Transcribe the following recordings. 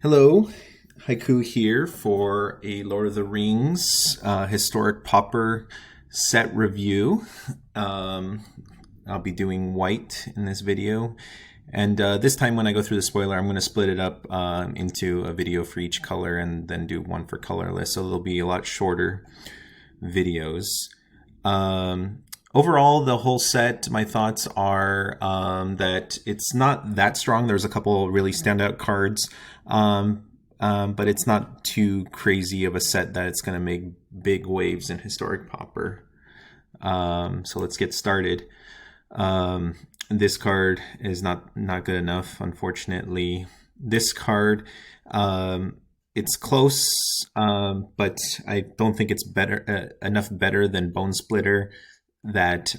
Hello, Haiku here for a Lord of the Rings historic pauper set review. Um, I'll be doing white in this video. And this time when I go through the spoiler, I'm going to split it up into a video for each color and then do one for colorless. So there'll be a lot shorter videos. Overall, the whole set, my thoughts are that it's not that strong. There's a couple really standout cards, but it's not too crazy of a set that it's going to make big waves in Historic Pauper. So let's get started. This card is not good enough, unfortunately. This card, it's close, but I don't think it's enough better than Bone Splitter that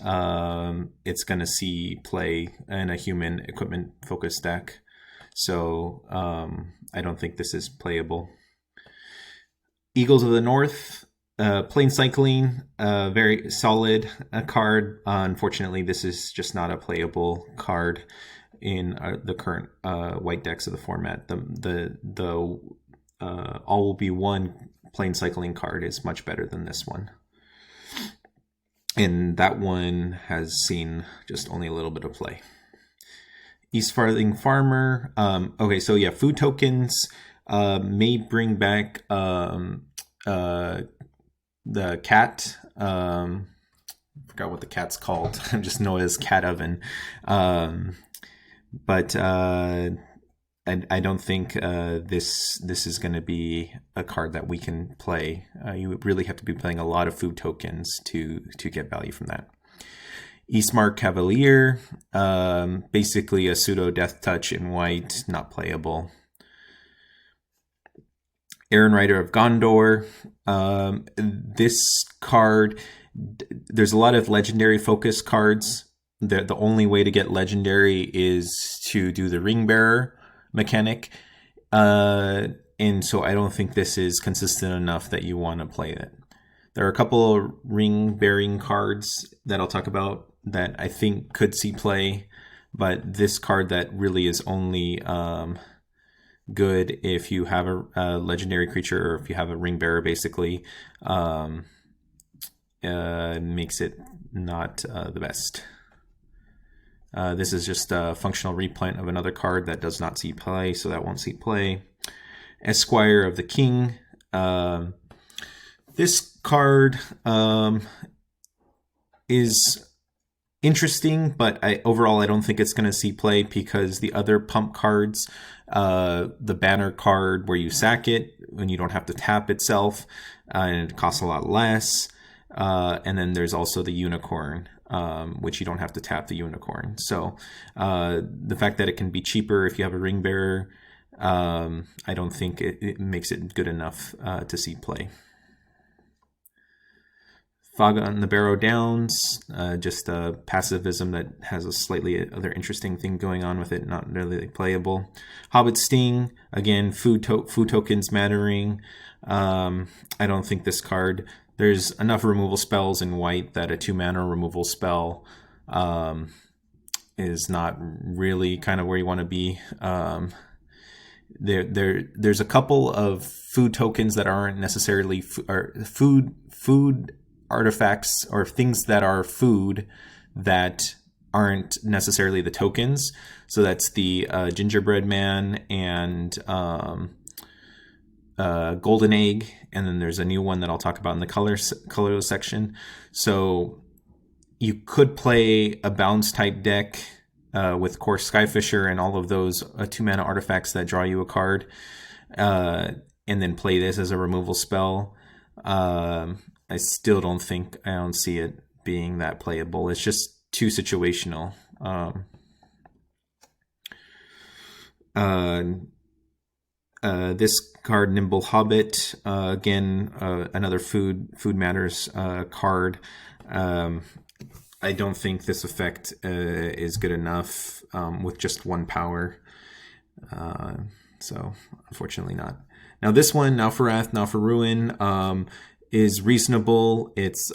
it's going to see play in a human equipment focus deck. So I don't think this is playable. Eagles of the North, plain cycling, very solid card. Unfortunately, this is just not a playable card in the current white decks of the format. The all will be one plain cycling card is much better than this one. And that one has seen just only a little bit of play. East Farthing Farmer. Okay, so yeah, food tokens may bring back the cat. I forgot what the cat's called. I just know it as Cat Oven. But I don't think this is going to be a card that we can play. You would really have to be playing a lot of food tokens to get value from that. Eastmark Cavalier, basically a pseudo Death Touch in white, not playable. Aaron Rider of Gondor. This card, there's a lot of legendary focus cards. The only way to get legendary is to do the Ring Bearer mechanic, and so I don't think this is consistent enough that you want to play it. There are a couple of ring bearing cards that I'll talk about that I think could see play, but this card that really is only good if you have a legendary creature or if you have a ring bearer, basically, makes it not the best. This is just a functional reprint of another card that does not see play, so that won't see play. Esquire of the King. This card is interesting, but overall I don't think it's going to see play because the other pump cards, the banner card where you sack it when you don't have to tap itself, and it costs a lot less. And then there's also the unicorn, which you don't have to tap the unicorn. So the fact that it can be cheaper if you have a ring bearer, I don't think it makes it good enough to see play. Fog on the Barrow Downs, just a passivism that has a slightly other interesting thing going on with it, not really playable. Hobbit Sting, again, food tokens mattering. I don't think this card, there's enough removal spells in white that a 2-mana removal spell is not really kind of where you want to be. There's a couple of food tokens that aren't necessarily food artifacts or things that are food that aren't necessarily the tokens. So that's the Gingerbread Man and Golden Egg, and then there's a new one that I'll talk about in the colorless section. So you could play a bounce type deck with Course Skyfisher and all of those 2-mana artifacts that draw you a card, and then play this as a removal spell. I still don't see it being that playable. It's just too situational. This card, Nimble Hobbit, again, another food matters card. I don't think this effect is good enough with just 1 power. So unfortunately not. Now this one, Now for Wrath, Now for Ruin, is reasonable. It's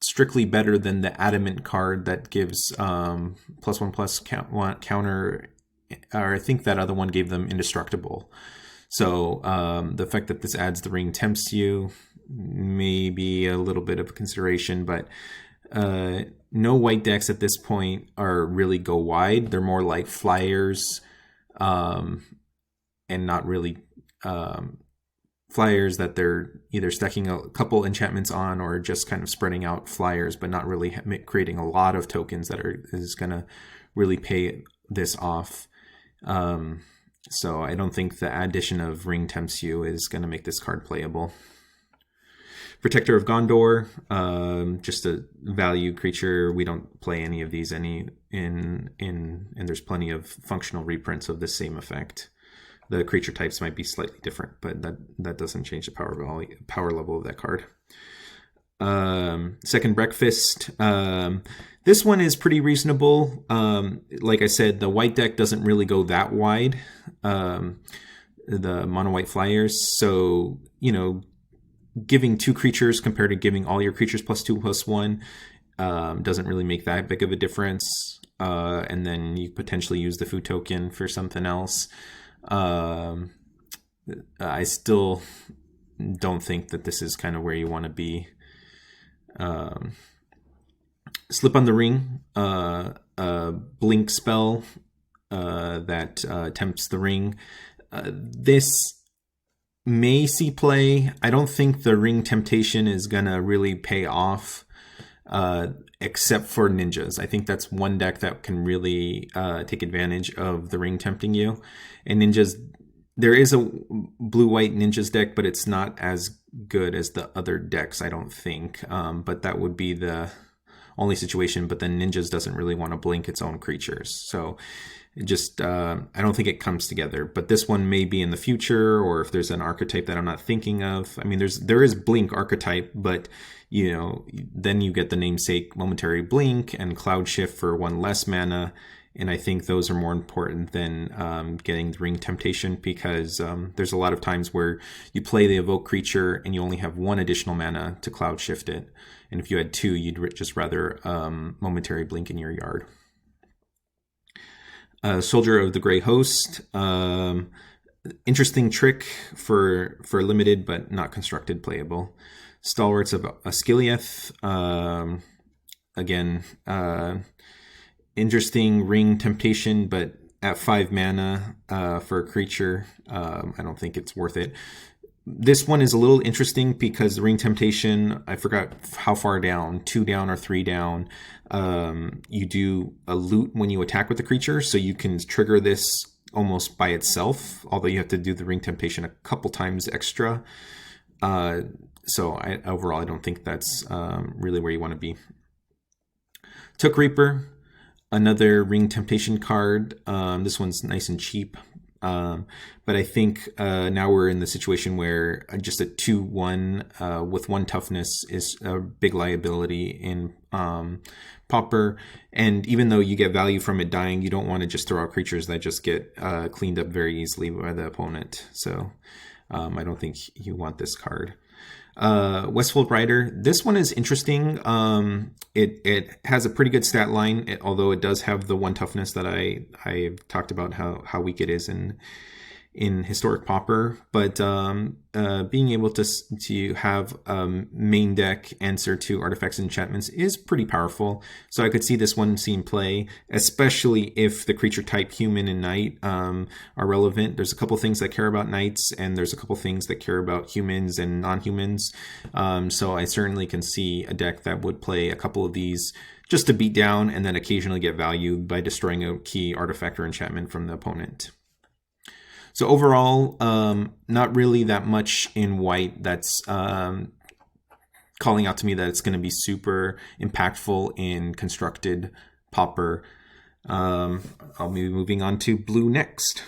strictly better than the Adamant card that gives +1/+1 counter or I think that other one gave them indestructible. So the fact that this adds the ring tempts you may be a little bit of a consideration, but no white decks at this point are really go wide. They're more like flyers, and not really flyers that they're either stacking a couple enchantments on or just kind of spreading out flyers, but not really creating a lot of tokens that is going to really pay this off. So I don't think the addition of Ring Tempts You is going to make this card playable. Protector of Gondor, just a value creature. We don't play any of these and there's plenty of functional reprints of the same effect. The creature types might be slightly different, but that doesn't change the power level of that card. Second Breakfast. This one is pretty reasonable. Like I said, the white deck doesn't really go that wide. The mono white flyers. So, giving 2 creatures compared to giving all your creatures +2/+1 doesn't really make that big of a difference. And then you potentially use the food token for something else. I still don't think that this is kind of where you want to be. Slip on the Ring, blink spell that tempts the ring. This may see play. I don't think the ring temptation is gonna really pay off, except for ninjas. I think that's one deck that can really take advantage of the ring tempting you. And ninjas, there is a blue-white ninjas deck, but it's not as good as the other decks, I don't think. But that would be the only situation. But then ninjas doesn't really want to blink its own creatures, so just I don't think it comes together. But this one may be in the future, or if there's an archetype that I'm not thinking of. I mean, there is blink archetype, but then you get the namesake momentary blink and cloud shift for 1 less mana, and I think those are more important than getting the ring temptation, because there's a lot of times where you play the evoke creature and you only have 1 additional mana to cloud shift it, and if you had 2, you'd just rather momentary blink in your yard. Soldier of the Grey Host, interesting trick for limited but not constructed playable. Stalwarts of Asciliath, again, interesting ring temptation, but at 5 mana for a creature, I don't think it's worth it. This one is a little interesting because the ring temptation, I forgot how far down, 2 down or 3 down, you do a loot when you attack with the creature, so you can trigger this almost by itself, although you have to do the ring temptation a couple times extra. So overall, I don't think that's really where you want to be. Took Reaper, another ring temptation card. This one's nice and cheap. But I think now we're in the situation where just a 2/1 with 1 toughness is a big liability in pauper. And even though you get value from it dying, you don't want to just throw out creatures that just get cleaned up very easily by the opponent. So I don't think you want this card. Westfold Rider, this one is interesting. It has a pretty good stat line, although it does have the 1 toughness that I've talked about how weak it is in historic pauper. But being able to have main deck answer to artifacts and enchantments is pretty powerful. So I could see this one seeing play, especially if the creature type human and knight are relevant. There's a couple things that care about knights, and there's a couple things that care about humans and non-humans. So I certainly can see a deck that would play a couple of these just to beat down and then occasionally get value by destroying a key artifact or enchantment from the opponent. So overall, not really that much in white that's calling out to me that it's going to be super impactful in constructed pauper. I'll be moving on to blue next.